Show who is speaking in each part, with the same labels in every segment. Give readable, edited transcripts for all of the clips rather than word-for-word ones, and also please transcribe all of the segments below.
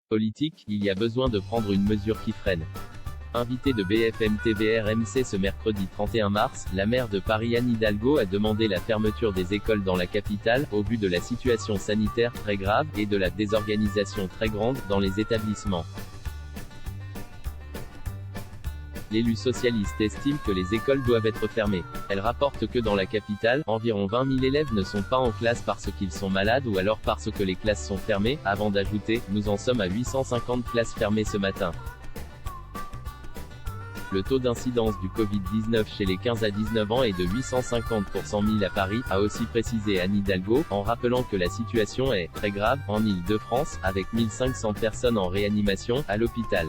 Speaker 1: Politique, il y a besoin de prendre une mesure qui freine. Invité de BFM TV RMC ce mercredi 31 mars, la maire de Paris Anne Hidalgo a demandé la fermeture des écoles dans la capitale, au vu de la situation sanitaire très grave, et de la désorganisation très grande, dans les établissements. L'élu socialiste estime que les écoles doivent être fermées. Elle rapporte que dans la capitale, environ 20 000 élèves ne sont pas en classe parce qu'ils sont malades ou alors parce que les classes sont fermées, avant d'ajouter « Nous en sommes à 850 classes fermées ce matin ». Le taux d'incidence du Covid-19 chez les 15 à 19 ans est de 850 pour 100 000 à Paris, a aussi précisé Anne Hidalgo, en rappelant que la situation est « très grave » en Île-de-France, avec 1500 personnes en réanimation, à l'hôpital.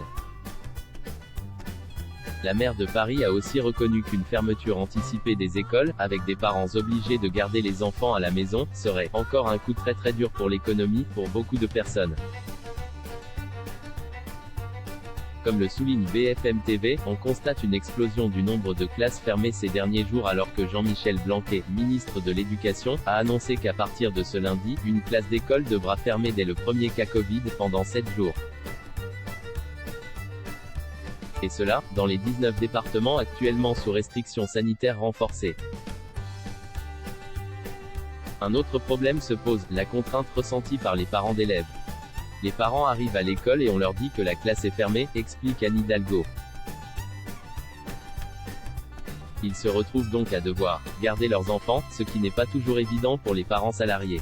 Speaker 1: La maire de Paris a aussi reconnu qu'une fermeture anticipée des écoles, avec des parents obligés de garder les enfants à la maison, serait encore un coup très dur pour l'économie, pour beaucoup de personnes. Comme le souligne BFM TV, on constate une explosion du nombre de classes fermées ces derniers jours alors que Jean-Michel Blanquer, ministre de l'Éducation, a annoncé qu'à partir de ce lundi, une classe d'école devra fermer dès le premier cas Covid, pendant 7 jours. Et cela, dans les 19 départements actuellement sous restrictions sanitaires renforcées. Un autre problème se pose, la contrainte ressentie par les parents d'élèves. Les parents arrivent à l'école et on leur dit que la classe est fermée, explique Anne Hidalgo. Ils se retrouvent donc à devoir garder leurs enfants, ce qui n'est pas toujours évident pour les parents salariés.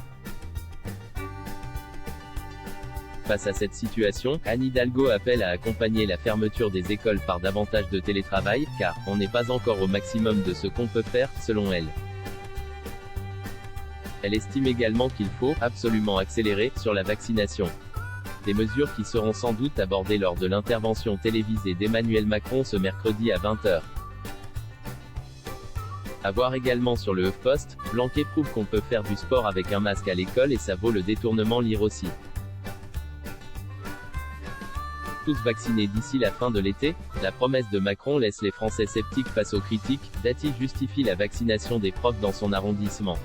Speaker 1: Face à cette situation, Anne Hidalgo appelle à accompagner la fermeture des écoles par davantage de télétravail, car on n'est pas encore au maximum de ce qu'on peut faire, selon elle. Elle estime également qu'il faut absolument accélérer sur la vaccination. Des mesures qui seront sans doute abordées lors de l'intervention télévisée d'Emmanuel Macron ce mercredi à 20 h. À voir également sur le HuffPost, Blanquer prouve qu'on peut faire du sport avec un masque à l'école et ça vaut le détournement, lire aussi. Tous vaccinés d'ici la fin de l'été, la promesse de Macron laisse les Français sceptiques face aux critiques. Dati justifie la vaccination des profs dans son arrondissement.